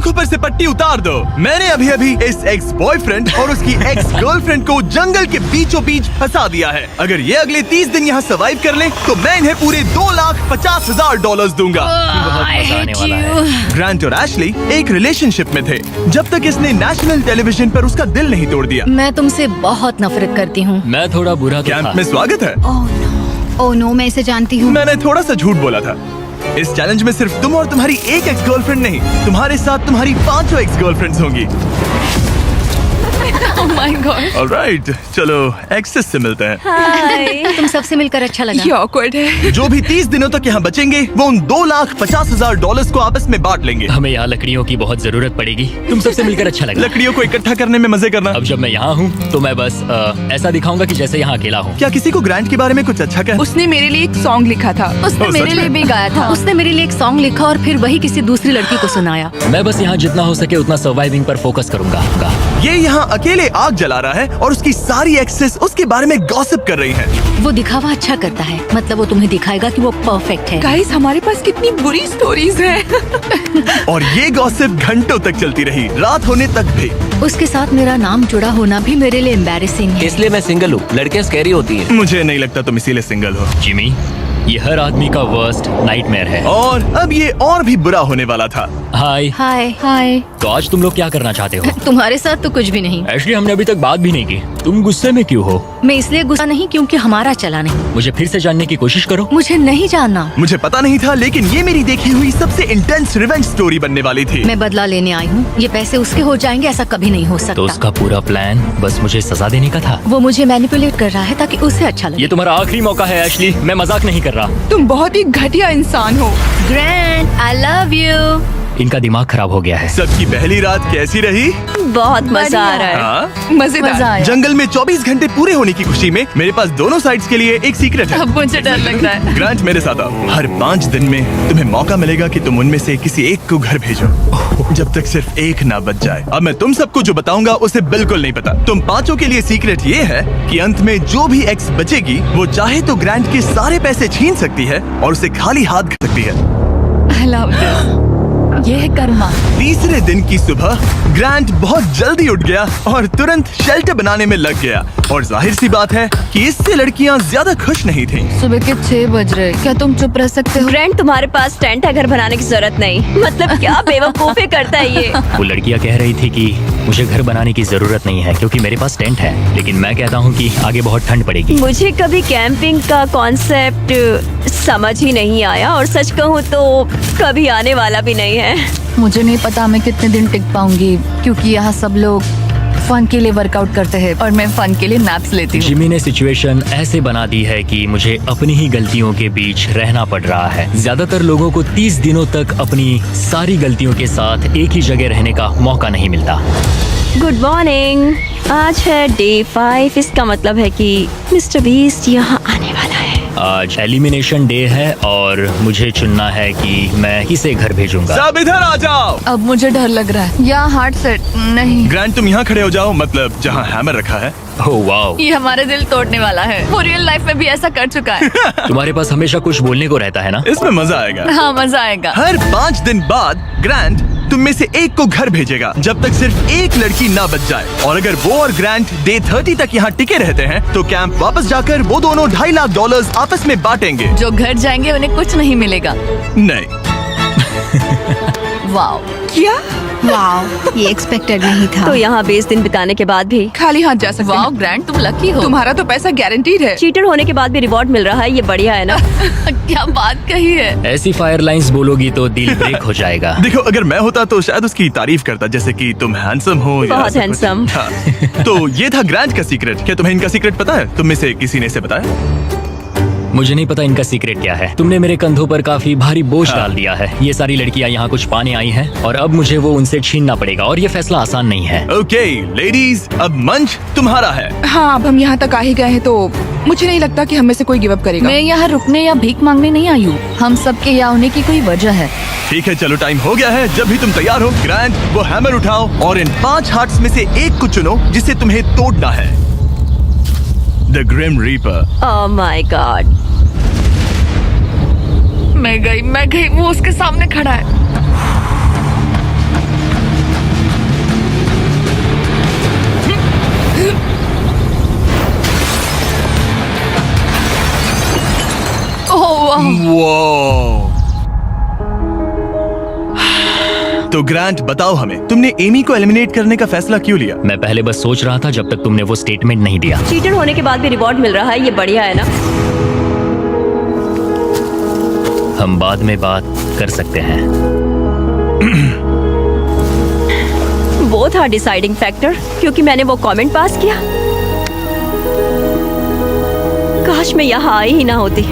आंखों पर से पट्टी उतार दो। मैंने अभी अभी इस एक्स बॉयफ्रेंड और उसकी एक्स गर्लफ्रेंड को जंगल के बीचों बीच फंसा दिया है। अगर ये अगले 30 दिन यहाँ सर्वाइव कर ले तो मैं इन्हें पूरे $2,50,000 दूंगा। ग्रांट और एशली एक रिलेशनशिप में थे जब तक इसने नेशनल टेलीविजन पर उसका दिल नहीं तोड़ दिया। मैं तुमसे बहुत नफरत करती हूँ। मैं थोड़ा बुरा तो कैंप था। में स्वागत है। ओह नो, मैं इसे जानती हूँ। मैंने थोड़ा सा झूठ बोला था। इस चैलेंज में सिर्फ तुम और तुम्हारी एक एक्स गर्लफ्रेंड नहीं, तुम्हारे साथ तुम्हारी 5 एक्स गर्लफ्रेंड्स होंगी। Oh my God. ऑलराइट, चलो एक्सेस से मिलते हैं। हाय। तुम सबसे मिलकर अच्छा लगा। ये awkward है। जो भी 30 दिनों तक यहाँ बचेंगे वो उन $2,50,000 को आपस में बांट लेंगे। हमें यहाँ लकड़ियों की बहुत जरूरत पड़ेगी। तुम सबसे मिलकर अच्छा लगा। लकड़ियों को इकट्ठा करने में मजे करना। अब जब मैं यहाँ हूँ तो मैं बस ऐसा दिखाऊंगा कि जैसे यहाँ अकेला हूँ। क्या किसी को ग्रांट के बारे में कुछ अच्छा कह? उसने मेरे लिए एक सॉन्ग लिखा था। उसने ओह, मेरे सच लिए में? भी गाया था। उसने मेरे लिए एक सॉन्ग लिखा और फिर वही किसी दूसरी लड़की को सुनाया। मैं बस यहाँ जितना हो सके उतना सर्वाइविंग पर फोकस करूंगा। ये यहाँ अकेले आग जला रहा है और उसकी सारी एक्सेस उसके बारे में गॉसिप कर रही हैं। वो दिखावा अच्छा करता है, मतलब वो तुम्हें दिखाएगा कि वो परफेक्ट है। गाइस, हमारे पास कितनी बुरी स्टोरीज हैं। और ये गॉसिप घंटों तक चलती रही, रात होने तक भी। उसके साथ मेरा नाम जुड़ा होना भी मेरे लिए एम्बैरेसिंग है। इसलिए मैं सिंगल हूँ। लड़कियाँ स्कैरी होती हैं। मुझे नहीं लगता तुम इसीलिए सिंगल हो। जिमी, ये हर आदमी का वर्स्ट नाइटमेयर है। और अब ये और भी बुरा होने वाला था। हाय। हाय हाय। तो आज तुम लोग क्या करना चाहते हो? तुम्हारे साथ तो कुछ भी नहीं। एक्चुअली हमने अभी तक बात भी नहीं की। तुम गुस्से में क्यों हो? मैं इसलिए गुस्सा नहीं क्योंकि हमारा चला नहीं। मुझे फिर से जानने की कोशिश करो। मुझे नहीं जानना। मुझे पता नहीं था, लेकिन ये मेरी देखी हुई सबसे इंटेंस रिवेंज स्टोरी बनने वाली थी। मैं बदला लेने आई हूँ। ये पैसे उसके हो जाएंगे ऐसा कभी नहीं हो तो सकता। उसका पूरा प्लान बस मुझे सजा देने का था। वो मुझे मैनिपुलेट कर रहा है ताकि उसे अच्छा लगे। ये तुम्हारा आखिरी मौका है एशली, मैं मजाक नहीं कर रहा। तुम बहुत ही घटिया इंसान हो। Grand, I love you. इनका दिमाग खराब हो गया है। सबकी पहली रात कैसी रही? बहुत मजा आ रहा है। हाँ? मजेदार। मजा आया। जंगल में 24 घंटे पूरे होने की खुशी में मेरे पास दोनों साइड्स के लिए एक सीक्रेट है। अब मुझे डर लग रहा है। ग्रांट, मेरे साथ आओ। हर 5 दिन में तुम्हें मौका मिलेगा कि तुम उनमें से किसी एक को घर भेजो, जब तक सिर्फ एक ना बच जाए। अब मैं तुम सबको जो बताऊंगा उसे बिल्कुल नहीं पता। तुम 5 के लिए सीक्रेट ये है कि अंत में जो भी एक्स बचेगी वो चाहे तो ग्रांट के सारे पैसे छीन सकती है और उसे खाली हाथ कर सकती है। I love this. ये है कर्मा। तीसरे दिन की सुबह ग्रांट बहुत जल्दी उठ गया और तुरंत शेल्टर बनाने में लग गया। और जाहिर सी बात है कि इससे लड़कियां ज्यादा खुश नहीं थीं। सुबह के 6 बज रहे, क्या तुम चुप रह सकते हो? ग्रैंड, तुम्हारे पास टेंट है, घर बनाने की जरूरत नहीं। मतलब क्या बेवकूफी करता है ये। वो लड़कियां कह रही थी कि मुझे घर बनाने की जरूरत नहीं है क्योंकि मेरे पास टेंट है, लेकिन मैं कहता हूँ कि आगे बहुत ठंड पड़ेगी। मुझे कभी कैंपिंग का कॉन्सेप्ट समझ ही नहीं आया और सच कहूँ तो कभी आने वाला भी नहीं है। मुझे नहीं पता मैं कितने दिन टिक पाऊंगी क्योंकि यहाँ सब लोग फन के लिए वर्कआउट करते हैं और मैं फन के लिए नैप्स लेती हूँ। जिमी ने सिचुएशन ऐसे बना दी है कि मुझे अपनी ही गलतियों के बीच रहना पड़ रहा है। ज्यादातर लोगों को 30 दिनों तक अपनी सारी गलतियों के साथ एक ही जगह रहने का मौका नहीं मिलता। Good morning. आज है डे 5। इसका मतलब है कि मिस्टर बीस्ट यहाँ आने वाला है। आज एलिमिनेशन डे है और मुझे चुनना है कि मैं किसे घर भेजूंगा। सब इधर आ जाओ। अब मुझे डर लग रहा है। यहाँ हार्ट सेट नहीं। ग्रांट, तुम यहाँ खड़े हो जाओ, मतलब जहाँ हैमर रखा है। ओह वाओ, ये हमारे दिल तोड़ने वाला है। वो रियल लाइफ में भी ऐसा कर चुका है। तुम्हारे पास हमेशा कुछ बोलने को रहता है ना। इसमें मजा आएगा। हाँ, मजा आएगा। हर 5 दिन बाद ग्रांट तुम में से एक को घर भेजेगा जब तक सिर्फ एक लड़की ना बच जाए। और अगर वो और ग्रांट डे 30 तक यहाँ टिके रहते हैं तो कैंप वापस जाकर वो दोनों $2.5 लाख आपस में बांटेंगे। जो घर जाएंगे उन्हें कुछ नहीं मिलेगा। नहीं। वाओ, क्या? वाओ, ये एक्सपेक्टेड नहीं था। तो यहाँ 20 दिन बिताने के बाद भी खाली हाथ जा सकते वाओ हैं। ग्रैंड, तुम लकी हो। तुम्हारा तो पैसा गारंटीड है। चीटर होने के बाद भी रिवॉर्ड मिल रहा है, ये बढ़िया है ना। क्या बात कही है। ऐसी फायर लाइंस बोलोगी तो दिल ब्रेक हो जाएगा। देखो, अगर मैं होता तो शायद उसकी तारीफ करता, जैसे कि तुम हैंडसम हो या बहुत ऐसा कुछ। handsome। हाँ। तो ये था ग्रांट का सीक्रेट। क्या तुम्हें इनका सीक्रेट पता है? तुम में से किसी ने इसे बताया? मुझे नहीं पता इनका सीक्रेट क्या है। तुमने मेरे कंधों पर काफी भारी बोझ डाल दिया है। ये सारी लड़कियां यहाँ कुछ पाने आई हैं और अब मुझे वो उनसे छीनना पड़ेगा और ये फैसला आसान नहीं है। ओके लेडीज, अब मंच तुम्हारा है। हाँ, अब हम यहाँ तक आ ही गए हैं तो मुझे नहीं लगता कि हम में से कोई गिव अप करेगा। मैं यहाँ रुकने या भीख मांगने नहीं आई हूँ। हम सबके यहाँ होने की कोई वजह है। ठीक है, चलो टाइम हो गया है। जब भी तुम तैयार हो ग्रांट, वो हैमर उठाओ और इन 5 हार्ट्स में से एक को चुनो जिसे तुम्हें तोड़ना है। The grim reaper. Oh my god. मैं गई, वो उसके सामने खड़ा है। तो ग्रांट बताओ हमें, तुमने एमी को एलिमिनेट करने का फैसला क्यों लिया? मैं पहले बस सोच रहा था जब तक तुमने वो स्टेटमेंट नहीं दिया। चीटर होने के बाद भी रिवॉर्ड मिल रहा है, ये बढ़िया है ना? हम बाद में बात कर सकते हैं। वो था डिसाइडिंग फैक्टर, क्योंकि मैंने वो कमेंट पास किया। काश मैं यहाँ आई ही ना होती।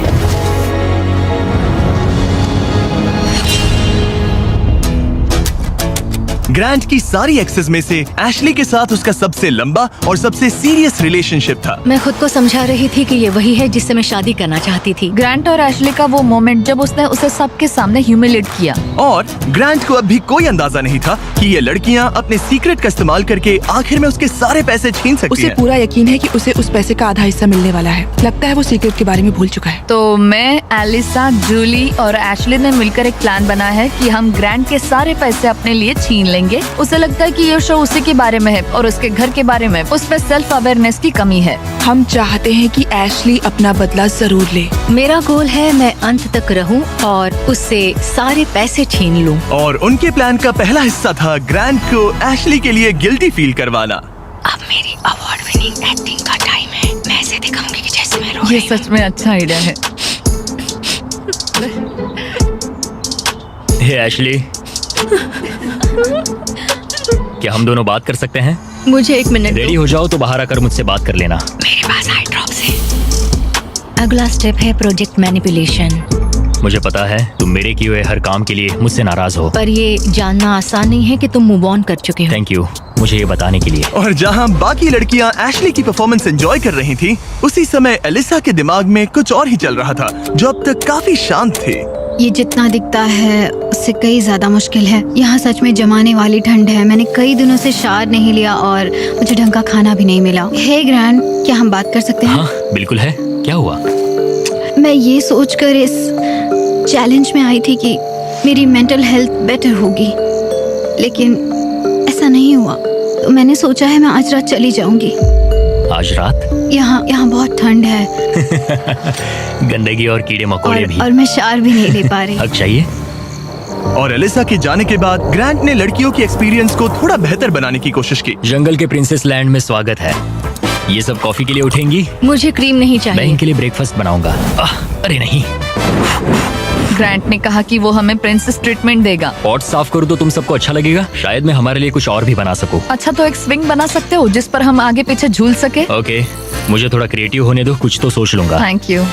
ग्रांट की सारी एक्सेस में से एशली के साथ उसका सबसे लंबा और सबसे सीरियस रिलेशनशिप था। मैं खुद को समझा रही थी कि ये वही है जिससे मैं शादी करना चाहती थी। ग्रांट और एशली का वो मोमेंट जब उसने उसे सबके सामने ह्यूमिलेट किया। और ग्रांट को अब भी कोई अंदाजा नहीं था कि ये लड़कियां अपने सीक्रेट का इस्तेमाल करके आखिर में उसके सारे पैसे छीन सकती उसे हैं। पूरा यकीन है कि उसे उस पैसे का आधा हिस्सा मिलने वाला है। लगता है वो सीक्रेट के बारे में भूल चुका है। तो मैं, एलिसा, जूली और एशली ने मिलकर एक प्लान बना है कि हम ग्रांट के सारे पैसे अपने लिए छीन लेंगे। उसे लगता है कि ये शो उसी के बारे में है और उसके घर के बारे में। उसमें सेल्फ अवेयरनेस की कमी है। हम चाहते हैं कि एशली अपना बदला जरूर ले। मेरा गोल है मैं अंत तक रहूं और उससे सारे पैसे छीन लूं। और उनके प्लान का पहला हिस्सा था ग्रांट को एशली के लिए गिल्टी फील करवाना। अब मेरी अवार्ड विनिंग एक्टिंग का टाइम है। मैं ऐसे दिखाऊंगी कि जैसे मैं रो ये रही हूं। सच में अच्छा आइडिया है। हे एशली, क्या हम दोनों बात कर सकते हैं? मुझे एक मिनट दो। रेडी हो जाओ तो बाहर आकर मुझसे बात कर लेना। मेरे पास आई ड्रॉप्स है। अगला स्टेप है प्रोजेक्ट मैनिपुलेशन। मुझे पता है तुम मेरे किए हुए हर काम के लिए मुझसे नाराज हो। पर ये जानना आसान नहीं है कि तुम मूव ऑन कर चुके हो। थैंक यू मुझे ये बताने के लिए। और जहां बाकी लड़कियां एशली की परफॉर्मेंस एंजॉय कर रही थी, उसी समय एलिसा के दिमाग में कुछ और ही चल रहा था, जो अब तक काफी शांत थी। ये जितना दिखता है उससे कई ज्यादा मुश्किल है। यहाँ सच में जमाने वाली ठंड है। मैंने कई दिनों से शावर नहीं लिया और मुझे ढंग का खाना भी नहीं मिला। हे ग्रैंड, क्या हम बात कर सकते हैं? हाँ बिल्कुल है, क्या हुआ? मैं ये सोचकर इस चैलेंज में आई थी कि मेरी मेंटल हेल्थ बेटर होगी, लेकिन ऐसा नहीं हुआ। तो मैंने सोचा है मैं आज रात चली जाऊंगी। आज रात? यहाँ बहुत ठंड है गंदगी और कीड़े मकोड़े भी। और मैं शावर भी नहीं ले पा रही। हक चाहिए। और एलिसा के जाने के बाद ग्रांट ने लड़कियों की एक्सपीरियंस को थोड़ा बेहतर बनाने की कोशिश की। जंगल के प्रिंसेस लैंड में स्वागत है। ये सब कॉफी के लिए उठेंगी? मुझे क्रीम नहीं मैं चाहिए। इनके लिए ब्रेकफास्ट बनाऊंगा। अरे नहीं, ग्रांट ने कहा कि वो हमें प्रिंसेस ट्रीटमेंट देगा। पॉट साफ करूँ तो तुम सबको अच्छा लगेगा। शायद मैं हमारे लिए कुछ और भी बना सकूं। अच्छा, तो एक स्विंग बना सकते हो जिस पर हम आगे पीछे झूल सके। ओके, मुझे थोड़ा क्रिएटिव होने दो, कुछ तो सोच लूंगा। Thank you.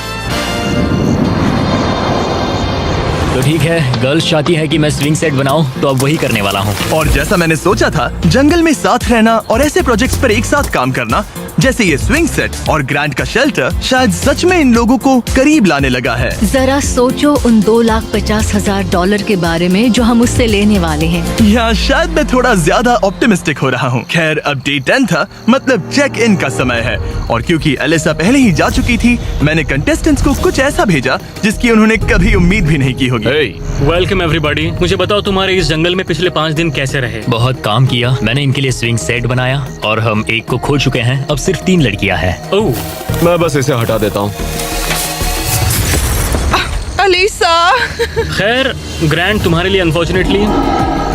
तो ठीक है, गर्ल्स चाहती है कि मैं स्विंग सेट बनाऊं, तो अब वही करने वाला हूँ। और जैसा मैंने सोचा था, जंगल में साथ रहना और ऐसे प्रोजेक्ट्स पर एक साथ काम करना, जैसे ये स्विंग सेट और ग्रांट का शेल्टर, शायद सच में इन लोगों को करीब लाने लगा है। जरा सोचो उन $2,50,000 के बारे में जो हम उससे लेने वाले हैं। या शायद मैं थोड़ा ज्यादा ऑप्टिमिस्टिक हो रहा हूँ। खैर, अब डे 10 था, मतलब चेक इन का समय है। और क्योंकि एलिसा पहले ही जा चुकी थी, मैंने कंटेस्टेंट्स को कुछ ऐसा भेजा जिसकी उन्होंने कभी उम्मीद भी नहीं की होगी। Welcome everybody. मुझे बताओ तुम्हारे इस जंगल में पिछले 5 दिन कैसे रहे? बहुत काम किया। मैंने इनके लिए स्विंग सेट बनाया और हम एक को खो चुके हैं। अब सिर्फ 3 लड़कियां हैं। ओह, मैं बस इसे हटा देता हूँ। एलिसा, खैर ग्रैंड, तुम्हारे लिए अनफॉर्चुनेटली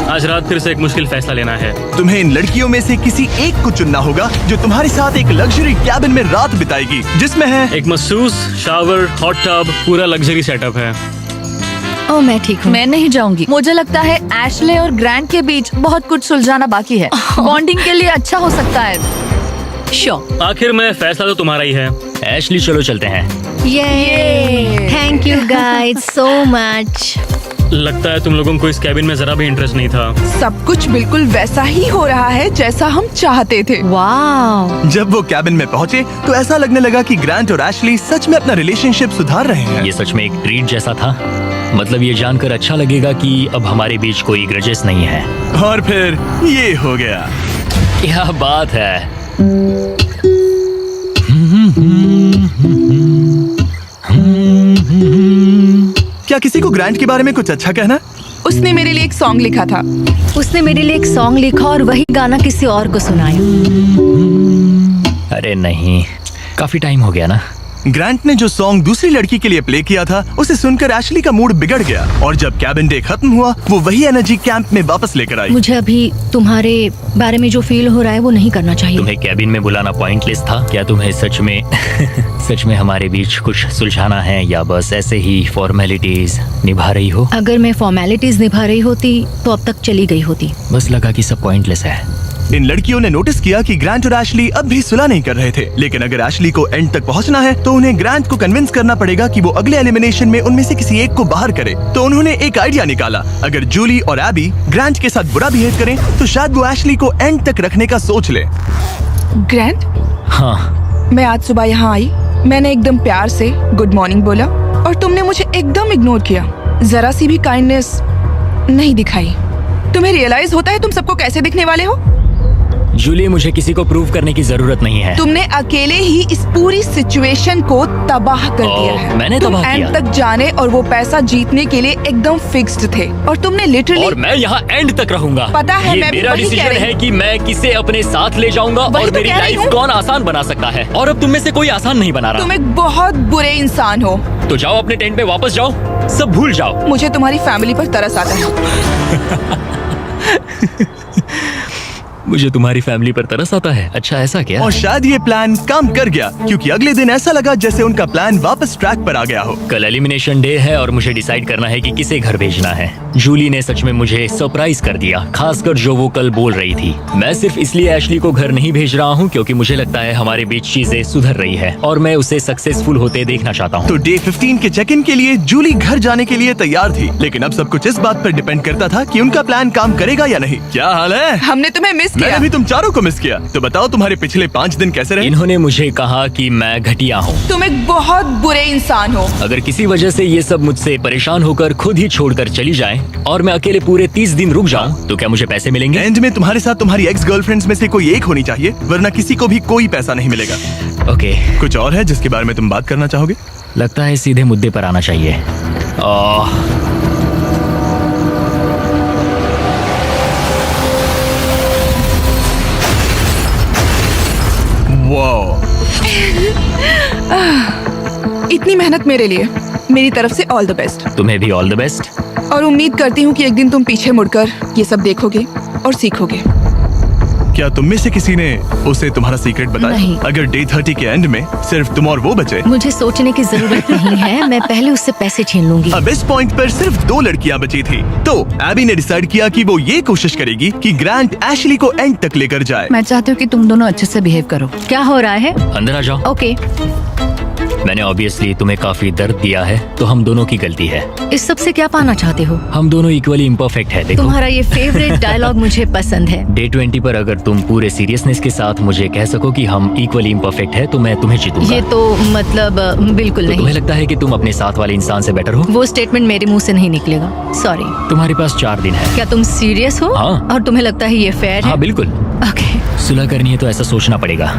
आज रात फिर से एक मुश्किल फैसला लेना है। तुम्हें इन लड़कियों में से किसी एक को चुनना होगा जो तुम्हारे साथ एक लग्जरी कैबिन में रात बिताएगी, जिसमें है एक मसूस, शावर, हॉट टब, पूरा लग्जरी सेटअप है। ओ, मैं ठीक हूँ। मैं नहीं जाऊंगी। मुझे लगता है एशले और ग्रांट के बीच बहुत कुछ सुलझाना बाकी है। बॉन्डिंग के लिए अच्छा हो सकता है। श्योर। आखिर में फैसला तो तुम्हारा ही है। एशली, चलो चलते हैं। ये thank you guys so much. लगता है तुम लोगों को इस कैबिन में जरा भी इंटरेस्ट नहीं था। सब कुछ बिल्कुल वैसा ही हो रहा है जैसा हम चाहते थे। वाह, जब वो कैबिन में पहुंचे तो ऐसा लगने लगा कि ग्रांट और एशली सच में अपना रिलेशनशिप सुधार रहे हैं। ये सच में एक ट्रीट जैसा था। मतलब ये जानकर अच्छा लगेगा कि अब हमारे बीच कोई ग्रजेस नहीं है। और फिर ये हो गया। क्या बात है। क्या किसी को ग्रांट के बारे में कुछ अच्छा कहना? उसने मेरे लिए एक सॉन्ग लिखा था। उसने मेरे लिए एक सॉन्ग लिखा और वही गाना किसी और को सुनाया। अरे नहीं, काफी टाइम हो गया ना। ग्रांट ने जो सॉन्ग दूसरी लड़की के लिए प्ले किया था उसे सुनकर एशली का मूड बिगड़ गया और जब कैबिन डे खत्म हुआ वो वही एनर्जी कैंप में वापस लेकर आई। मुझे अभी तुम्हारे बारे में जो फील हो रहा है वो नहीं करना चाहिए। तुम्हें कैबिन में बुलाना पॉइंटलेस था क्या? तुम्हें सच में सच में हमारे बीच कुछ सुलझाना है या बस ऐसे ही फॉर्मेलिटीज निभा रही हो? अगर मैं फॉर्मेलिटीज निभा रही होती तो अब तक चली गई होती। बस लगा कि सब पॉइंटलेस है। इन लड़कियों ने नोटिस किया कि ग्रांट और एशली अब भी सुलह नहीं कर रहे थे, लेकिन अगर एशली को एंड तक पहुंचना है तो उन्हें ग्रांट को कन्विंस करना पड़ेगा कि वो अगले एलिमिनेशन में उनमें से किसी एक को बाहर करे। तो उन्होंने एक आइडिया निकाला, अगर जूली और एबी ग्रांट के साथ बुरा बिहेव करें तो शायद वो एशली को एंड तक रखने का सोच ले। ग्रैंड, हाँ, मैं आज सुबह यहाँ आई, मैंने एकदम प्यार से गुड मॉर्निंग बोला और तुमने मुझे एकदम इग्नोर किया, जरा सी भी काइंडनेस नहीं दिखाई। तुम्हें रियलाइज होता है तुम सबको कैसे दिखने वाले हो? जूली, मुझे किसी को प्रूव करने की जरूरत नहीं है। तुमने अकेले ही इस पूरी सिचुएशन को तबाह कर दिया है। मैंने तुम तबाह एंड किया? तक जाने और वो पैसा जीतने के लिए एकदम फिक्स्ड थे और तुमने लिटरली। और मैं यहाँ एंड तक रहूंगा। पता है, ये मैं भी मेरा वही कह डिसीजन रही है हूँ। कि मैं किसे अपने साथ ले जाऊंगा वही और तो मेरी कह रही लाइफ हूँ। कौन आसान बना सकता है। और अब तुम में से कोई आसान नहीं बना रहा। तुम एक बहुत बुरे इंसान हो। तो जाओ अपने टेंट पे वापस जाओ, सब भूल जाओ। मुझे तुम्हारी फैमिली पर तरस आता है। मुझे तुम्हारी फैमिली पर तरस आता है। अच्छा, ऐसा क्या? और शायद ये प्लान काम कर गया, क्योंकि अगले दिन ऐसा लगा जैसे उनका प्लान वापस ट्रैक पर आ गया हो। कल एलिमिनेशन डे है और मुझे डिसाइड करना है कि किसे घर भेजना है। जूली ने सच में मुझे सरप्राइज कर दिया, खासकर जो वो कल बोल रही थी। मैं सिर्फ इसलिए एशली को घर नहीं भेज रहा हूँ क्योंकि मुझे लगता है हमारे बीच चीजें सुधर रही है और मैं उसे सक्सेसफुल होते देखना चाहता हूँ। तो डे 15 के चेक इन के लिए जूली घर जाने के लिए तैयार थी, लेकिन अब सब कुछ इस बात पर डिपेंड करता था कि उनका प्लान काम करेगा या नहीं। क्या हाल है? हमने तुम्हें मिस किया। मैंने भी तुम चारों को मिस किया। तो बताओ तुम्हारे पिछले 5 दिन कैसे रहे? इन्होंने मुझे कहा कि मैं घटिया हूँ। तुम एक बहुत बुरे इंसान हो। अगर किसी वजह से ये सब मुझसे परेशान होकर खुद ही छोड़कर चली जाएं और मैं अकेले पूरे 30 दिन रुक जाऊं तो क्या मुझे पैसे मिलेंगे? एंड में तुम्हारे साथ तुम्हारी एक्स गर्लफ्रेंड्स में से कोई एक होनी चाहिए, वरना किसी को भी कोई पैसा नहीं मिलेगा। ओके, कुछ और है जिसके बारे में तुम बात करना चाहोगे? लगता है सीधे मुद्दे पर आना चाहिए। वाओ, इतनी मेहनत मेरे लिए, मेरी तरफ से ऑल द बेस्ट। तुम्हें भी ऑल द बेस्ट। और उम्मीद करती हूँ कि एक दिन तुम पीछे मुड़कर ये सब देखोगे और सीखोगे। क्या तुम में से किसी ने उसे तुम्हारा सीक्रेट बताया? नहीं। अगर डे 30 के एंड में सिर्फ तुम और वो बचे, मुझे सोचने की जरूरत नहीं है, मैं पहले उससे पैसे छीन लूंगी। अब इस पॉइंट पर सिर्फ 2 लड़कियां बची थी। तो एबी ने डिसाइड किया कि वो ये कोशिश करेगी कि ग्रांट एशली को एंड तक लेकर जाए। मैं चाहती हूँ कि तुम दोनों अच्छे से बिहेव करो। क्या हो रहा है? अंदर आ जाओ। ओके, मैंने ऑब्वियसली तुम्हें काफी दर्द दिया है, तो हम दोनों की गलती है। इस सब से क्या पाना चाहते हो? हम दोनों इक्वली इम्परफेक्ट है। देखो, तुम्हारा ये फेवरेट डायलॉग मुझे पसंद है। डे 20 पर अगर तुम पूरे सीरियसनेस के साथ मुझे कह सको कि हम इक्वली इम्परफेक्ट है तो मैं तुम्हें जीतूंगा। ये तो मतलब बिल्कुल तो नहीं। तुम्हें लगता है कि तुम अपने साथ वाले इंसान से बेटर हो? वो स्टेटमेंट मेरे मुंह से नहीं निकलेगा, सॉरी। तुम्हारे पास 4 दिन है। क्या तुम सीरियस हो? हाँ। और तुम्हें लगता है ये फेयर है? हाँ बिल्कुल। ओके। सुलह करनी है तो ऐसा सोचना पड़ेगा।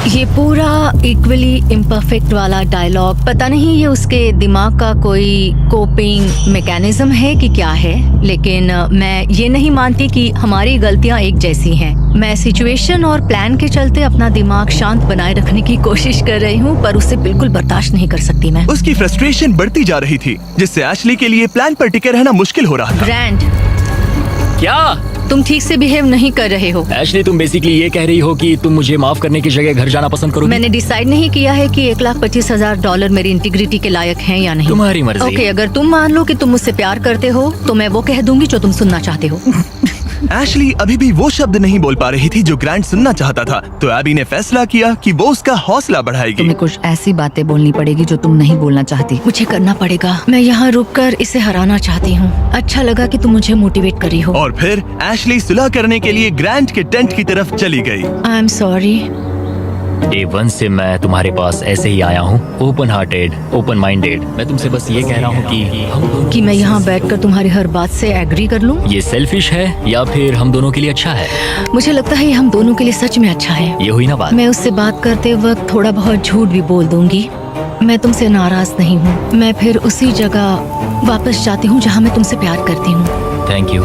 ये पूरा इक्वली इम्परफेक्ट वाला डायलॉग, पता नहीं ये उसके दिमाग का कोई कोपिंग मैकेनिज्म है कि क्या है, लेकिन मैं ये नहीं मानती कि हमारी गलतियां एक जैसी हैं। मैं सिचुएशन और प्लान के चलते अपना दिमाग शांत बनाए रखने की कोशिश कर रही हूँ, पर उसे बिल्कुल बर्दाश्त नहीं कर सकती मैं। उसकी फ्रस्ट्रेशन बढ़ती जा रही थी, जिससे एशली के लिए प्लान पर टिके रहना मुश्किल हो रहा था। ग्रैंड, क्या तुम ठीक से बिहेव नहीं कर रहे हो। एशली, तुम बेसिकली ये कह रही हो कि तुम मुझे माफ करने की जगह घर जाना पसंद करोगी? मैंने डिसाइड नहीं किया है कि $1,25,000 मेरी इंटीग्रिटी के लायक हैं या नहीं। तुम्हारी मर्जी। ओके, अगर तुम मान लो कि तुम मुझसे प्यार करते हो तो मैं वो कह दूंगी जो तुम सुनना चाहते हो। एशली अभी भी वो शब्द नहीं बोल पा रही थी जो ग्रांट सुनना चाहता था, तो एबी ने फैसला किया कि वो उसका हौसला बढ़ाएगी। तुम्हें कुछ ऐसी बातें बोलनी पड़ेगी जो तुम नहीं बोलना चाहती। मुझे करना पड़ेगा, मैं यहाँ रुककर इसे हराना चाहती हूँ। अच्छा लगा कि तुम मुझे मोटिवेट कर रही हो। और फिर एशली सुलह करने के लिए ग्रांट के टेंट की तरफ चली गई। I am sorry. डे 1 से मैं तुम्हारे पास ऐसे ही आया हूँ, ओपन हार्टेड, ओपन माइंडेड। मैं तुमसे बस ये कह रहा हूँ कि हम दोनों कि मैं यहाँ बैठकर तुम्हारी हर बात से एग्री कर लूँ। ये सेल्फिश है या फिर हम दोनों के लिए अच्छा है? मुझे लगता है ये हम दोनों के लिए सच में अच्छा है। ये हुई ना बात। मैं उससे बात करते वक्त थोड़ा बहुत झूठ भी बोल दूंगी। मैं तुमसे नाराज नहीं हूँ। मैं फिर उसी जगह वापस जाती हूँ जहाँ मैं तुमसे प्यार करती हूँ। थैंक यू,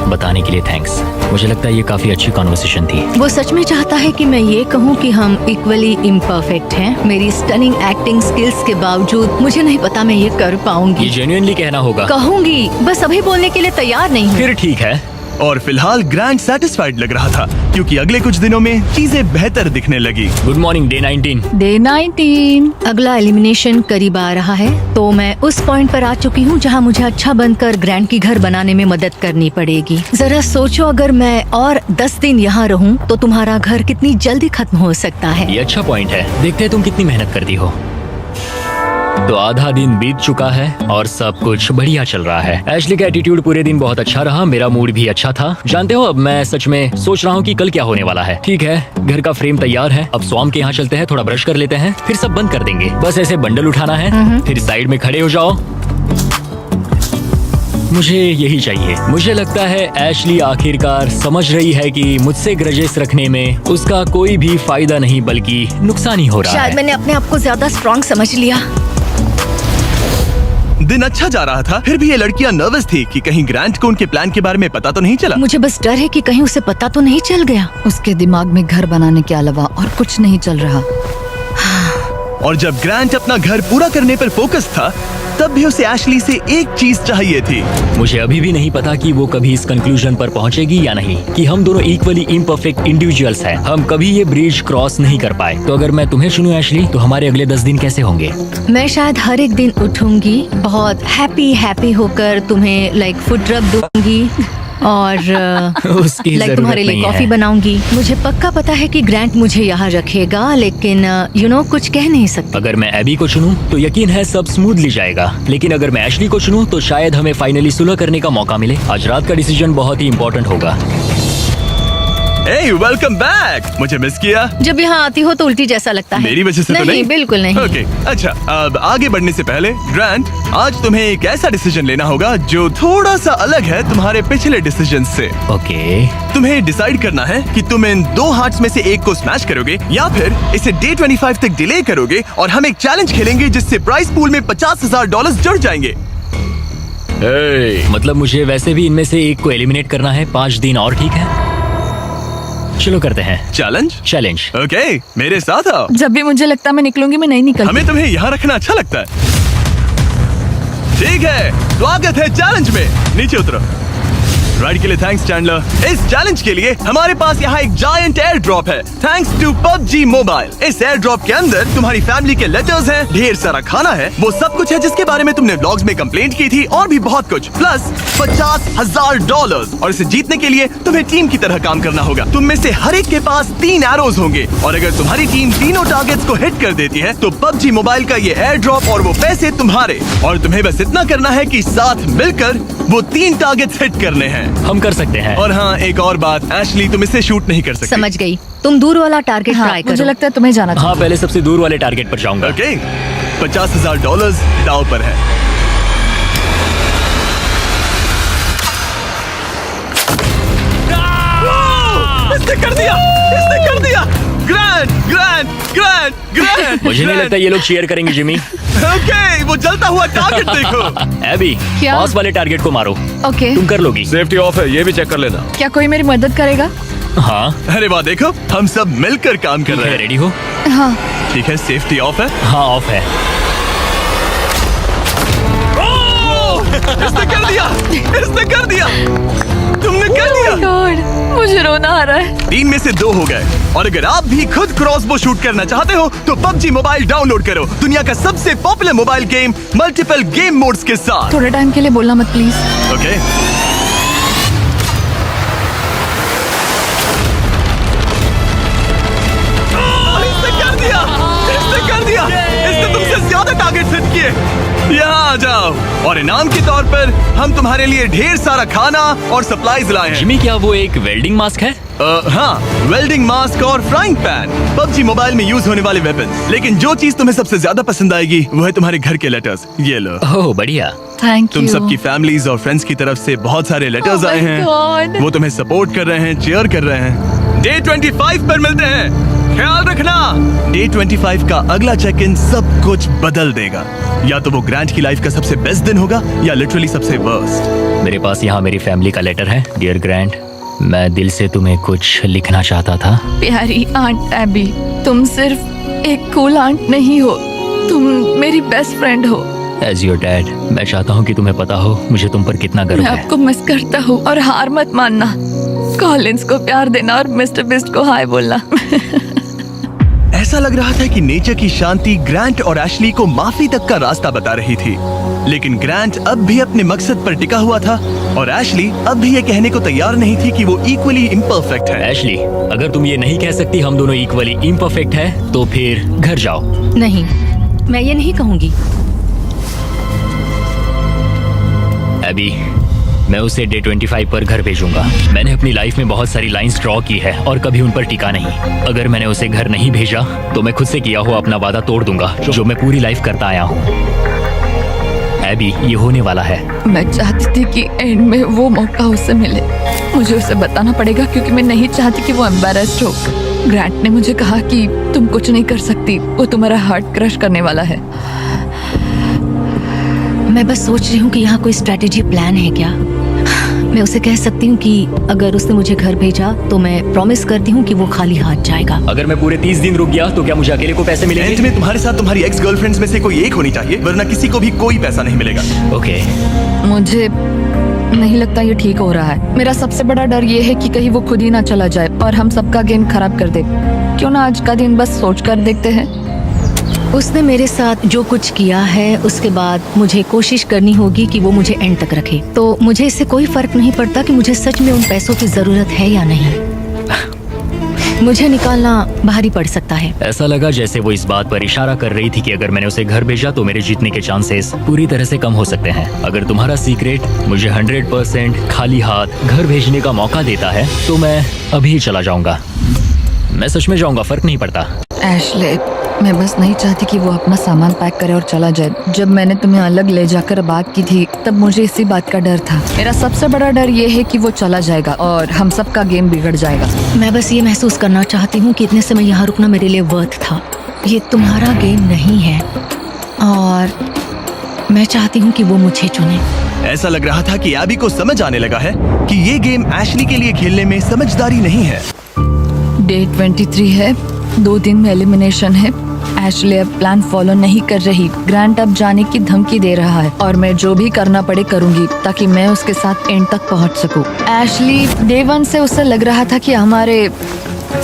बताने के लिए थैंक्स। मुझे लगता है ये काफी अच्छी कॉन्वर्सेशन थी। वो सच में चाहता है कि मैं ये कहूँ कि हम इक्वली इम्परफेक्ट हैं। मेरी स्टनिंग एक्टिंग स्किल्स के बावजूद मुझे नहीं पता मैं ये कर ये पाऊंगी। जेन्युइनली कहना होगा। कहूंगी, बस अभी बोलने के लिए तैयार नहीं हूँ। फिर ठीक है। और फिलहाल ग्रैंड सेटिस्फाइड लग रहा था क्योंकि अगले कुछ दिनों में चीजें बेहतर दिखने लगी। Good morning day 19। डे 19। अगला एलिमिनेशन करीब आ रहा है, तो मैं उस पॉइंट पर आ चुकी हूँ जहाँ मुझे अच्छा बनकर ग्रैंड की घर बनाने में मदद करनी पड़ेगी। जरा सोचो, अगर मैं और 10 दिन यहाँ रहूँ तो तुम्हारा घर कितनी जल्दी खत्म हो सकता है। ये अच्छा पॉइंट है। देखते हैं तुम कितनी मेहनत करती हो। तो आधा दिन बीत चुका है और सब कुछ बढ़िया चल रहा है। एशली का एटीट्यूड पूरे दिन बहुत अच्छा रहा, मेरा मूड भी अच्छा था। जानते हो, अब मैं सच में सोच रहा हूँ कि कल क्या होने वाला है। ठीक है, घर का फ्रेम तैयार है। अब स्वाम के यहाँ चलते हैं, थोड़ा ब्रश कर लेते हैं, फिर सब बंद कर देंगे। बस ऐसे बंडल उठाना है, फिर साइड में खड़े हो जाओ। मुझे यही चाहिए। मुझे लगता है एशली आखिरकार समझ रही है कि मुझसे ग्रजेस रखने में उसका कोई भी फायदा नहीं बल्कि नुकसान ही हो रहा शायद है। मैंने अपने आप को ज्यादा स्ट्रॉन्ग समझ लिया। दिन अच्छा जा रहा था, फिर भी ये लड़कियां नर्वस थी कि कहीं ग्रैंट को उनके प्लान के बारे में पता तो नहीं चला। मुझे बस डर है कि कहीं उसे पता तो नहीं चल गया। उसके दिमाग में घर बनाने के अलावा और कुछ नहीं चल रहा। और जब ग्रैंट अपना घर पूरा करने पर फोकस था, तब भी उसे एशली से एक चीज चाहिए थी। मुझे अभी भी नहीं पता कि वो कभी इस कंक्लूजन पर पहुंचेगी या नहीं कि हम दोनों इक्वली इम्परफेक्ट इंडिविजुअल्स हैं। हम कभी ये ब्रिज क्रॉस नहीं कर पाए। तो अगर मैं तुम्हें चुनूं एशली, तो हमारे अगले 10 दिन कैसे होंगे? मैं शायद हर एक दिन उठूंगी, बहुत हैप्पी होकर तुम्हें लाइक फुड रब दूंगी और उसकी लाइक जरूरत तुम्हारे लिए नहीं कॉफी है। बनाऊंगी। मुझे पक्का पता है कि ग्रैंट मुझे यहाँ रखेगा, लेकिन कुछ कह नहीं सकती। अगर मैं एबी को चुनूं तो यकीन है सब स्मूथली जाएगा, लेकिन अगर मैं एशली को चुनूं तो शायद हमें फाइनली सुलह करने का मौका मिले। आज रात का डिसीजन बहुत ही इंपॉर्टेंट होगा। Hey, welcome back! मुझे मिस किया? जब यहाँ आती हो तो उल्टी जैसा लगता है। मेरी वजह से तो नहीं? बिल्कुल नहीं। ओके, अच्छा, अब आगे बढ़ने से पहले ग्रैंट, आज तुम्हें एक ऐसा डिसीजन लेना होगा जो थोड़ा सा अलग है तुम्हारे पिछले डिसीजन से। ओके। तुम्हें डिसाइड करना है कि तुम इन 2 हार्ट्स में से एक को स्मैश करोगे या फिर इसे डे 25 तक डिले करोगे और हम एक चैलेंज खेलेंगे जिससे प्राइस पूल में $50,000 जुड़ जाएंगे। मतलब मुझे वैसे भी इनमें से एक को एलिमिनेट करना है। 5 दिन और ठीक है, चलो करते हैं चैलेंज। ओके, मेरे साथ आओ। जब भी मुझे लगता है मैं निकलूंगी, मैं नहीं निकलती। हमें तुम्हें यहाँ रखना अच्छा लगता है। ठीक है, स्वागत है चैलेंज में। नीचे उतरो। राइड के लिए थैंक्स चैंडलर। इस चैलेंज के लिए हमारे पास यहाँ एक जायंट एयर ड्रॉप है, थैंक्स टू PUBG मोबाइल। इस एयर ड्रॉप के अंदर तुम्हारी फैमिली के लेटर्स हैं, ढेर सारा खाना है, वो सब कुछ है जिसके बारे में तुमने व्लॉग्स में कंप्लेंट की थी, और भी बहुत कुछ, प्लस $50,000। और इसे जीतने के लिए तुम्हें टीम की तरह काम करना होगा। तुम में से हर एक के पास 3 एरोज होंगे, और अगर तुम्हारी टीम तीनों टारगेट्स को हिट कर देती है तो PUBG मोबाइल का ये एयर ड्रॉप और वो पैसे तुम्हारे। और तुम्हें बस इतना करना है कि साथ मिलकर वो 3 टारगेट्स हिट करने हैं। हम कर सकते हैं। और हाँ, एक और बात, एशली तुम इसे शूट नहीं कर सकती। समझ गई, तुम दूर वाला टारगेट हाँ, ट्राई करो। मुझे लगता है तुम्हें जाना चाहिए। हाँ, पहले सबसे दूर वाले टारगेट पर जाऊंगा। ओके, $50,000 दाव पर है। इसने कर दिया, इसने कर दिया। ग्रैंड। मुझे नहीं लगता ये लोग शेयर करेंगे जिमी। ओके, वो जलता हुआ टारगेट देखो। एबी, क्या? पास वाले टारगेट को मारो। ओके, तुम कर लोगी। सेफ्टी ऑफ है, ये भी चेक कर लेना। क्या कोई मेरी मदद करेगा? हाँ, अरे वाह, देखो हम सब मिलकर काम कर रहे हैं। रेडी हो? हाँ। ठीक है, सेफ्टी ऑफ है। हाँ, ऑफ है। इसने कर दिया, इसने कर दिया, तुमने कर दिया। गॉड, मुझे रोना आ रहा है। 3 में से 2 हो गए। और अगर आप भी खुद क्रॉसबो शूट करना चाहते हो तो PUBG मोबाइल डाउनलोड करो, दुनिया का सबसे popular mobile game multiple game modes के साथ। थोड़े टाइम के लिए बोलना मत प्लीज। ओके, इसने कर दिया, इसने कर दिया, इसने तुमसे ज्यादा टारगेट सेट किए। यहाँ आ जाओ, और इनाम के तौर पर हम तुम्हारे लिए ढेर सारा खाना और सप्लाईज लाए हैं। जिमी, क्या वो एक वेल्डिंग मास्क है? हाँ, वेल्डिंग मास्क और फ्राइंग पैन, PUBG मोबाइल में यूज होने वाले वेपन्स। लेकिन जो चीज तुम्हें सबसे ज्यादा पसंद आएगी वो है तुम्हारे घर के लेटर्स। ये लो। ओह, बढ़िया। थैंक तुम यू। सबकी फैमिलीज और फ्रेंड्स की तरफ से बहुत सारे लेटर्स Oh my आए हैं। God. वो तुम्हें सपोर्ट कर रहे हैं, चीयर कर रहे हैं। डे 25 पर मिलते हैं, ख्याल रखना। डे 25 का अगला चेक इन सब कुछ बदल देगा। या तो वो ग्रैंट की लाइफ का सबसे बेस्ट दिन होगा या लिटरली सबसे वर्स्ट। मेरे पास यहाँ मेरी फैमिली का लेटर है। डियर ग्रैंड, मैं दिल से तुम्हें कुछ लिखना चाहता था। प्यारी आंट एबी, तुम सिर्फ एक कूल आंट नहीं हो, तुम मेरी बेस्ट फ्रेंड हो। एज योर डैड, मैं चाहता हूँ कि तुम्हें पता हो मुझे तुम पर कितना गर्व मैं है। आपको मिस करता हूँ और हार मत मानना। कॉलिंस को प्यार देना और मिस्टर बिस्ट को हाय बोलना। ऐसा लग रहा था कि नेचर की शांति ग्रांट और एशली को माफी तक का रास्ता बता रही थी, लेकिन ग्रांट अब भी अपने मकसद पर टिका हुआ था और एशली अब भी ये कहने को तैयार नहीं थी कि वो इक्वली इम्परफेक्ट है। एशली, अगर तुम ये नहीं कह सकती हम दोनों इक्वली इम्परफेक्ट है तो फिर घर जाओ। नहीं, मैं ये नहीं कहूंगी। एबी, मैं उसे डे 25 पर घर भेजूंगा। मैंने अपनी लाइफ में बहुत सारी लाइंस ड्रॉ की है और कभी उन पर टिका नहीं। अगर मैंने उसे घर नहीं भेजा तो मैं खुद से किया हुआ अपना वादा तोड़ दूंगा जो मैं पूरी लाइफ करता आया हूँ। एबी, ये होने वाला है। मैं चाहती थी कि एंड में वो मौका उसे मिले। मुझे उसे बताना पड़ेगा क्योंकि मैं नहीं चाहती कि वो एम्बैरेस्ड हो। ग्रांट ने मुझे कहा कि तुम कुछ नहीं कर सकती, वो तुम्हारा हार्ट क्रश करने वाला है। मैं बस सोच रही हूँ कि यहाँ कोई स्ट्रेटेजी प्लान है क्या। मैं उसे कह सकती हूँ कि अगर उसने मुझे घर भेजा तो मैं प्रॉमिस करती हूँ कि वो खाली हाथ जाएगा। अगर मैं पूरे 30 दिन रुक गया तो क्या मुझे अकेले को पैसे एंड मिलेंगे? में तुम्हारे साथ तुम्हारी एक्स गर्लफ्रेंड्स में से कोई एक होनी चाहिए, वरना किसी को भी कोई पैसा नहीं मिलेगा। ओके। मुझे नहीं लगता ये ठीक हो रहा है। मेरा सबसे बड़ा डर ये है कि कहीं वो खुद ही ना चला जाए और हम सबका गेम खराब कर दे। क्यों ना आज का दिन बस सोच कर देखते हैं। उसने मेरे साथ जो कुछ किया है उसके बाद मुझे कोशिश करनी होगी कि वो मुझे एंड तक रखे। तो मुझे इससे कोई फर्क नहीं पड़ता कि मुझे सच में उन पैसों की जरूरत है या नहीं। मुझे निकालना भारी पड़ सकता है। ऐसा लगा जैसे वो इस बात पर इशारा कर रही थी कि अगर मैंने उसे घर भेजा तो मेरे जीतने के चांसेस पूरी तरह से कम हो सकते हैं। अगर तुम्हारा सीक्रेट मुझे 100% खाली हाथ घर भेजने का मौका देता है तो मैं अभी चला जाऊंगा। मैं सच में जाऊंगा, फर्क नहीं पड़ता। एशले, मैं बस नहीं चाहती कि वो अपना सामान पैक करे और चला जाए। जब मैंने तुम्हें अलग ले जाकर बात की थी तब मुझे इसी बात का डर था। मेरा सबसे बड़ा डर ये है कि वो चला जाएगा और हम सबका गेम बिगड़ जाएगा। मैं बस ये महसूस करना चाहती हूँ कि इतने समय यहाँ रुकना मेरे लिए वर्थ था। ये तुम्हारा गेम नहीं है और मैं चाहती हूँ कि वो मुझे चुने। ऐसा लग रहा था कि एबी को समझ आने लगा है कि ये गेम एशली के लिए खेलने में समझदारी नहीं है। डे 23 है, 2 दिन में एलिमिनेशन है। एशले अब प्लान फॉलो नहीं कर रही। ग्रांट अब जाने की धमकी दे रहा है और मैं जो भी करना पड़े करूंगी ताकि मैं उसके साथ एंड तक पहुंच सकूं। एशली, डे 1 से उसे लग रहा था कि हमारे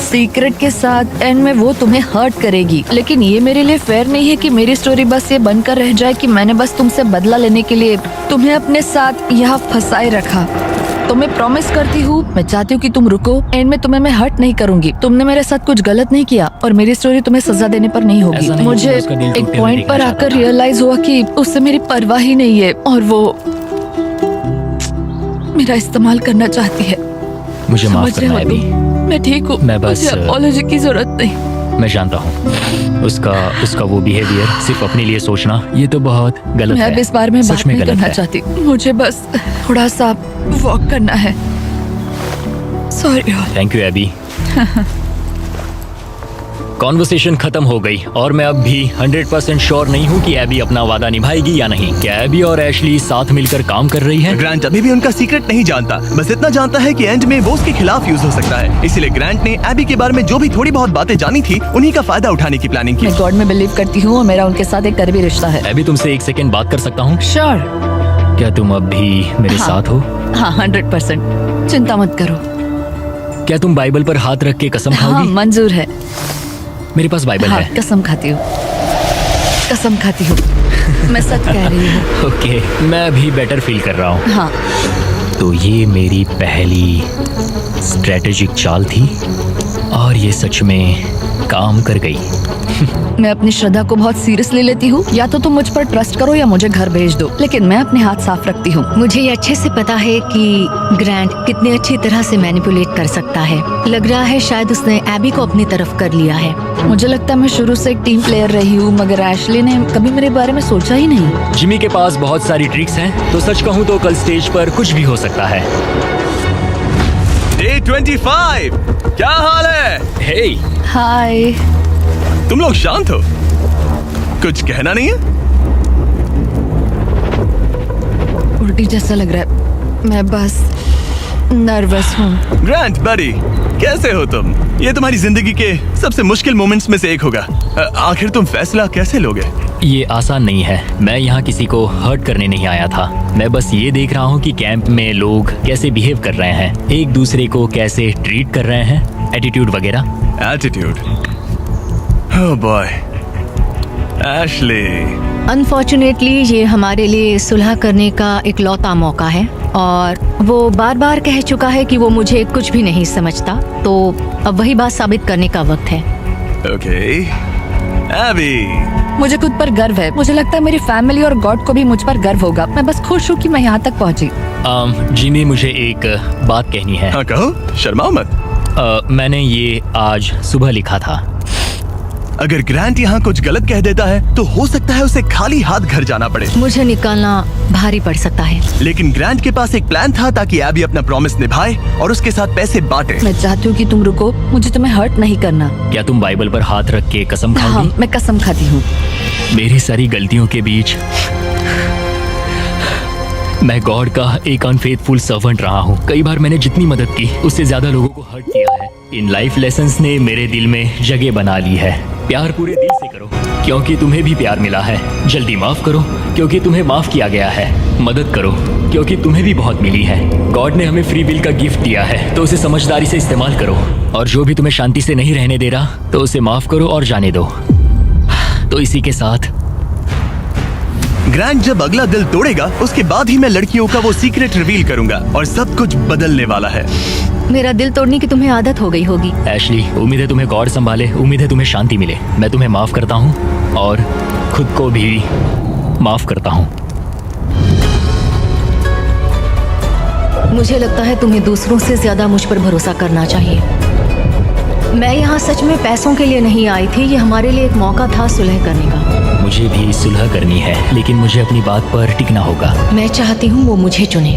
सीक्रेट के साथ एंड में वो तुम्हें हर्ट करेगी, लेकिन ये मेरे लिए फेयर नहीं है कि मेरी स्टोरी बस ये बनकर रह जाए कि मैंने बस तुमसे बदला लेने के लिए तुम्हें अपने साथ यहाँ फंसाए रखा। तो मैं प्रॉमिस करती हूँ, मैं चाहती हूँ कि तुम रुको। एंड में तुम्हें मैं हर्ट नहीं करूंगी। तुमने मेरे साथ कुछ गलत नहीं किया और मेरी स्टोरी तुम्हें सजा देने पर नहीं होगी। ऐसा नहीं मुझे होगा, उसका दिल एक टूटते हुए पॉइंट देखना पर चाहता आकर था। रियलाइज हुआ कि उससे मेरी परवाह ही नहीं है और वो मेरा इस्तेमाल करना चाहती है। मुझे माफ समझ रहे करना हो एबी। तुम? मैं ठीक हूँ, मैं बस- मुझे अपॉलॉजी की जरूरत नहीं। मैं जानता हूँ उसका वो बिहेवियर, सिर्फ अपने लिए सोचना, ये तो बहुत गलत मैं है। अब इस बारे में सच बात में नहीं गलत करना है। चाहती। मुझे बस थोड़ा सा वॉक करना है। Sorry. Thank you Abby. Conversation खत्म हो गई और मैं अब भी 100% श्योर नहीं हूँ कि एबी अपना वादा निभाएगी या नहीं। क्या एबी और एशली साथ मिलकर काम कर रही है? ग्रांट अभी भी उनका सीक्रेट नहीं जानता, बस इतना जानता है कि एंड में वो उसके खिलाफ यूज हो सकता है। इसलिए ग्रांट ने एबी के बारे में जो भी थोड़ी बहुत बातें जानी थी उन्हीं का फायदा उठाने की प्लानिंग की। मैं गॉड में बिलीव करती हूँ और मेरा उनके साथ एक करीबी रिश्ता है। एबी, तुमसे 1 सेकेंड बात कर सकता हूँ? श्योर। क्या तुम अब भी मेरे साथ हो? हाँ, 100%। चिंता मत करो। क्या तुम बाइबल पर हाथ रख के कसम हाँ, खाओगी? मंजूर है। मेरे पास बाइबल हाँ, है। कसम खाती हूँ, कसम खाती हूँ। मैं सच कह रही हूँ। ओके, मैं अभी बेटर फील कर रहा हूँ। हाँ, तो ये मेरी पहली स्ट्रेटेजिक चाल थी और ये सच में काम कर गई। मैं अपनी श्रद्धा को बहुत सीरियसली लेती हूँ। या तो तुम मुझ पर ट्रस्ट करो या मुझे घर भेज दो, लेकिन मैं अपने हाथ साफ रखती हूँ। मुझे ये अच्छे से पता है कि ग्रांट कितने अच्छी तरह से मैनिपुलेट कर सकता है। लग रहा है शायद उसने एबी को अपनी तरफ कर लिया है। मुझे लगता है मैं शुरू से एक टीम प्लेयर रही हूँ, मगर एशली ने कभी मेरे बारे में सोचा ही नहीं। जिमी के पास बहुत सारी ट्रिक्स हैं, तो सच कहूँ तो कल स्टेज पर कुछ भी हो सकता है। डे 25, क्या हाल है? हे, हाय। तुम लोग शांत हो, कुछ कहना नहीं है? उल्टी जैसा लग रहा है। मैं बस नर्वस हूँ। ग्रांट बड़ी, कैसे हो तुम? ये तुम्हारी जिंदगी के सबसे मुश्किल मोमेंट्स में से एक होगा। आखिर तुम फैसला कैसे लोगे? ये आसान नहीं है। मैं यहाँ किसी को हर्ट करने नहीं आया था। मैं बस ये देख रहा हूँ कि कैंप में लोग कैसे बिहेव कर रहे हैं, एक दूसरे को कैसे ट्रीट कर रहे हैं, एटीट्यूड वगैरह। Attitude? Oh boy, Ashley. Unfortunately ये हमारे लिए सुलह करने का इकलौता मौका है और वो बार बार कह चुका है कि वो मुझे कुछ भी नहीं समझता, तो अब वही बात साबित करने का वक्त है। ओके एबी, मुझे खुद पर गर्व है। मुझे लगता है मेरी फैमिली और गॉड को भी मुझ पर गर्व होगा। मैं बस खुश हूँ कि मैं यहाँ तक पहुँची। जिमी, मुझे एक बात कहनी है। हाँ कहो, शर्माओ मत। मैंने ये आज सुबह लिखा था। अगर ग्रांट यहाँ कुछ गलत कह देता है तो हो सकता है उसे खाली हाथ घर जाना पड़े। मुझे निकालना भारी पड़ सकता है, लेकिन ग्रांट के पास एक प्लान था ताकि एबी अपना प्रॉमिस निभाए और उसके साथ पैसे बांटे। मैं चाहती हूँ कि तुम रुको, मुझे तुम्हें हर्ट नहीं करना। क्या तुम बाइबल पर हाथ रख के कसम हाँ, खाओगी? मैं कसम खाती हूँ। मेरी सारी गलतियों के बीच मैं गॉड का एक अनफेथफुल सर्वेंट रहा हूँ। कई बार मैंने जितनी मदद की उससे ज्यादा लोगों को हर्ट किया है। इन लाइफ लेसन्स ने मेरे दिल में जगह बना ली है। प्यार पूरे दिल से करो क्योंकि तुम्हें भी प्यार मिला है। जल्दी माफ करो क्योंकि तुम्हें माफ किया गया है। मदद करो क्योंकि तुम्हें भी बहुत मिली है। गॉड ने हमें फ्री विल का गिफ्ट दिया है, तो उसे समझदारी से इस्तेमाल करो। और जो भी तुम्हें शांति से नहीं रहने दे रहा तो उसे माफ करो और जाने दो। तो इसी के साथ ग्रांट जब अगला दिल तोड़ेगा उसके बाद ही मैं लड़कियों का वो सीक्रेट रिवील करूंगा और सब कुछ बदलने वाला है। मेरा दिल तोड़ने की तुम्हें आदत हो गई होगी। एशली, उम्मीद है तुम्हें गॉड संभाले, उम्मीद है तुम्हें शांति मिले। मैं तुम्हें माफ करता हूँ और खुद को भी माफ करता हूँ। मुझे लगता है तुम्हें दूसरों से ज्यादा मुझ पर भरोसा करना चाहिए। मैं यहाँ सच में पैसों के लिए नहीं आई थी। ये हमारे लिए एक मौका था सुलह करने का। मुझे भी सुलह करनी है, लेकिन मुझे अपनी बात पर टिकना होगा। मैं चाहती हूँ वो मुझे चुने।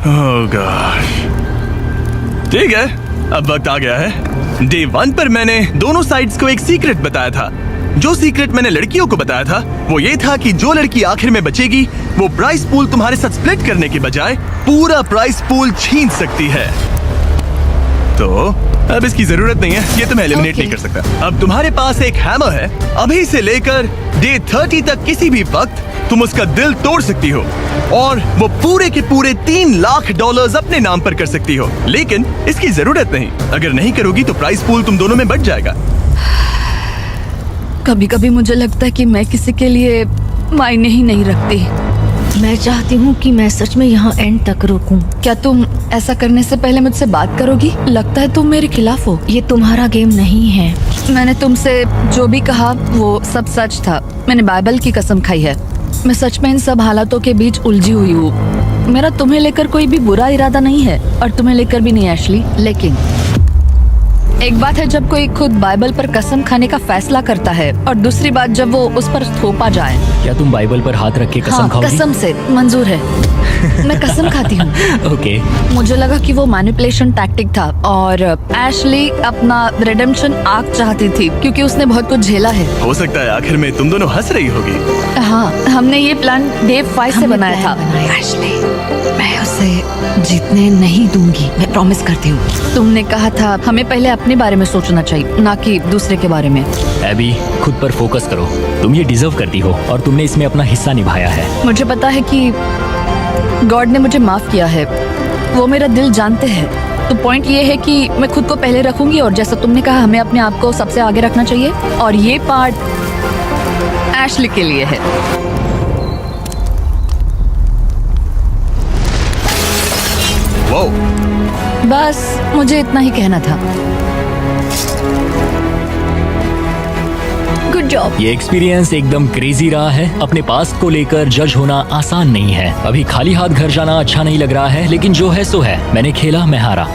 ओह गॉड, ठीक है, अब वक्त आ गया है। डे 1 पर मैंने दोनों साइड्स को एक सीक्रेट बताया था। जो सीक्रेट मैंने लड़कियों को बताया था वो ये था कि जो लड़की आखिर में बचेगी वो प्राइस पूल तुम्हारे साथ स्प्लिट करने के बजाय पूरा प्राइस पूल छीन सकती है। तो अब इसकी जरूरत नहीं है, ये तुम्हें एलिमिनेट नहीं कर सकता। अब तुम्हारे पास एक हैमर है। अभी से लेकर डे 30 तक किसी भी वक्त तुम उसका दिल तोड़ सकती हो और वो पूरे के पूरे $3 लाख अपने नाम पर कर सकती हो। लेकिन इसकी जरूरत नहीं। अगर नहीं करोगी तो प्राइस पूल तुम दोनों में बट जाएगा। कभी कभी मुझे लगता है कि मैं किसी के लिए मायने ही नहीं रखती। मैं चाहती हूँ कि मैं सच में यहाँ एंड तक रुकूं। क्या तुम ऐसा करने से पहले मुझसे बात करोगी? लगता है तुम मेरे खिलाफ हो। ये तुम्हारा गेम नहीं है। मैंने तुमसे जो भी कहा वो सब सच था। मैंने बाइबल की कसम खाई है। मैं सच में इन सब हालातों के बीच उलझी हुई हूँ। मेरा तुम्हें लेकर कोई भी बुरा इरादा नहीं है और तुम्हें लेकर भी नहीं एशली। लेकिन एक बात है जब कोई खुद बाइबल पर कसम खाने का फैसला करता है और दूसरी बात जब वो उस पर थोपा जाए। क्या तुम बाइबल पर हाथ रख के कसम हाँ, खाओगी? कसम से मंजूर है। मैं कसम खाती हूँ। ओके। मुझे लगा कि वो मैनिपुलेशन टैक्टिक था और एशली अपना रिडेम्पशन आर्क चाहती थी क्योंकि उसने बहुत कुछ झेला है। हो सकता है आखिर में तुम दोनों हंस रही होगी। हाँ, हमने ये प्लान डे 5 से बनाया था। एशली, मैं उसे जीतने नहीं दूंगी, मैं प्रॉमिस करती हूँ। तुमने कहा था हमें पहले अपने बारे में सोचना चाहिए, ना कि दूसरे के बारे में। एबी, खुद पर फोकस करो। तुम ये डिजर्व करती हो और तुमने इसमें अपना हिस्सा निभाया है। मुझे पता है कि गॉड ने मुझे माफ किया है। वो मेरा दिल जानते हैं। तो पॉइंट ये है कि मैं खुद को पहले रखूंगी और जैसा तुमने कहा हमें अपने आप को सबसे आगे रखना चाहिए और ये पार्ट एशली के लिए है। वो बस मुझे इतना ही कहना था। Good job. ये एक्सपीरियंस एकदम क्रेजी रहा है। अपने पास्ट को लेकर जज होना आसान नहीं है। अभी खाली हाथ घर जाना अच्छा नहीं लग रहा है, लेकिन जो है सो है। मैंने खेला, मैं हारा।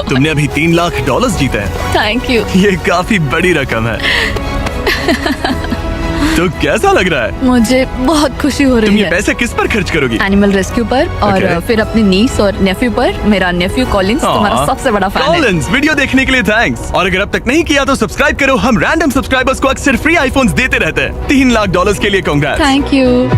तुमने अभी $3 लाख जीते हैं। Thank you. ये काफी बड़ी रकम है। तो कैसा लग रहा है? मुझे बहुत खुशी हो तुम रही ये है। पैसे किस पर खर्च करोगी? एनिमल रेस्क्यू पर और Okay. फिर अपनी नीस और नेफ्यू पर। मेरा नेफ्यू कॉलिंस तुम्हारा सबसे बड़ा फैन है। कॉलिंस, वीडियो देखने के लिए थैंक्स। और अगर अब तक नहीं किया तो सब्सक्राइब करो। हम रैंडम सब्सक्राइबर्स को अक्सर फ्री आईफोन्स देते रहते हैं। $3 लाख के लिए कांग्रेट्स। Thank you.